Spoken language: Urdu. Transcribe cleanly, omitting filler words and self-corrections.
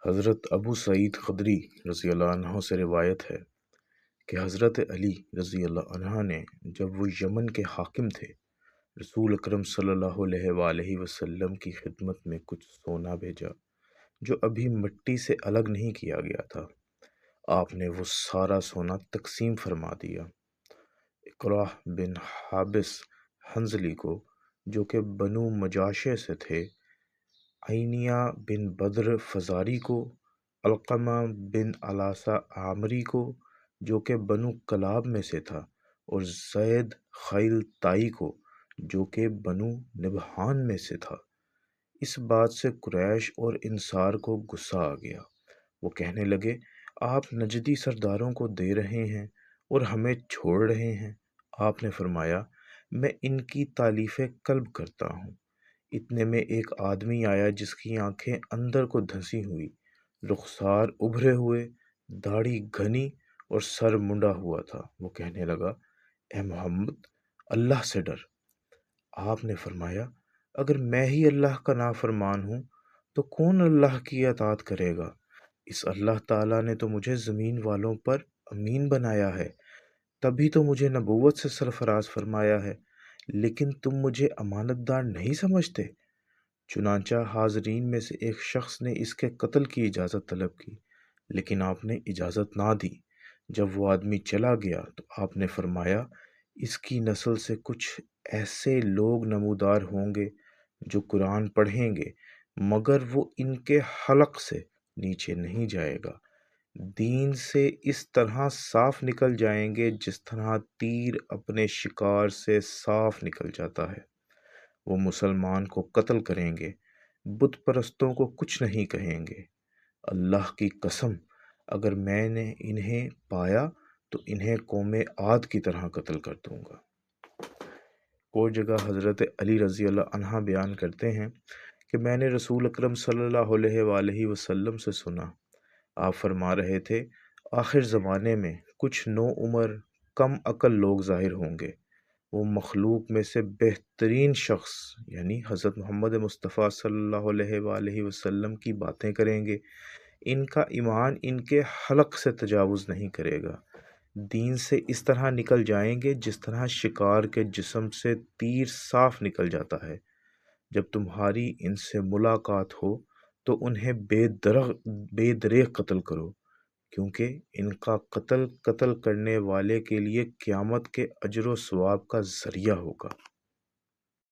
حضرت ابو سعید خدری رضی اللہ عنہ سے روایت ہے کہ حضرت علی رضی اللہ عنہ نے جب وہ یمن کے حاکم تھے، رسول اکرم صلی اللہ علیہ وآلہ وسلم کی خدمت میں کچھ سونا بھیجا جو ابھی مٹی سے الگ نہیں کیا گیا تھا۔ آپ نے وہ سارا سونا تقسیم فرما دیا۔ اقرا بن حابس حنظلی کو، جو کہ بنو مجاشع سے تھے، عینیہ بن بدر فزاری کو، علقمہ بن علاسہ عامری کو، جو کہ بنو کلاب میں سے تھا، اور زید خیل تائی کو، جو کہ بنو نبہان میں سے تھا۔ اس بات سے قریش اور انصار کو غصہ آ گیا۔ وہ کہنے لگے، آپ نجدی سرداروں کو دے رہے ہیں اور ہمیں چھوڑ رہے ہیں۔ آپ نے فرمایا، میں ان کی تالیف قلب کرتا ہوں۔ اتنے میں ایک آدمی آیا جس کی آنکھیں اندر کو دھنسی ہوئی، رخسار ابھرے ہوئے، داڑھی گھنی اور سر منڈا ہوا تھا۔ وہ کہنے لگا، اے محمد، اللہ سے ڈر۔ آپ نے فرمایا، اگر میں ہی اللہ کا نافرمان ہوں تو کون اللہ کی اطاعت کرے گا؟ اس اللہ تعالیٰ نے تو مجھے زمین والوں پر امین بنایا ہے، تبھی تو مجھے نبوت سے سرفراز فرمایا ہے، لیکن تم مجھے امانت دار نہیں سمجھتے۔ چنانچہ حاضرین میں سے ایک شخص نے اس کے قتل کی اجازت طلب کی، لیکن آپ نے اجازت نہ دی۔ جب وہ آدمی چلا گیا تو آپ نے فرمایا، اس کی نسل سے کچھ ایسے لوگ نمودار ہوں گے جو قرآن پڑھیں گے، مگر وہ ان کے حلق سے نیچے نہیں جائے گا۔ دین سے اس طرح صاف نکل جائیں گے جس طرح تیر اپنے شکار سے صاف نکل جاتا ہے۔ وہ مسلمان کو قتل کریں گے، بت پرستوں کو کچھ نہیں کہیں گے۔ اللہ کی قسم، اگر میں نے انہیں پایا تو انہیں قوم عاد کی طرح قتل کر دوں گا۔ اور جگہ حضرت علی رضی اللہ عنہ بیان کرتے ہیں کہ میں نے رسول اکرم صلی اللہ علیہ وآلہ وسلم سے سنا، آپ فرما رہے تھے، آخر زمانے میں کچھ نو عمر کم عقل لوگ ظاہر ہوں گے۔ وہ مخلوق میں سے بہترین شخص یعنی حضرت محمد مصطفیٰ صلی اللہ علیہ وآلہ وسلم کی باتیں کریں گے۔ ان کا ایمان ان کے حلق سے تجاوز نہیں کرے گا۔ دین سے اس طرح نکل جائیں گے جس طرح شکار کے جسم سے تیر صاف نکل جاتا ہے۔ جب تمہاری ان سے ملاقات ہو تو انہیں بے دریغ قتل کرو، کیونکہ ان کا قتل کرنے والے کے لیے قیامت کے اجر و ثواب کا ذریعہ ہوگا۔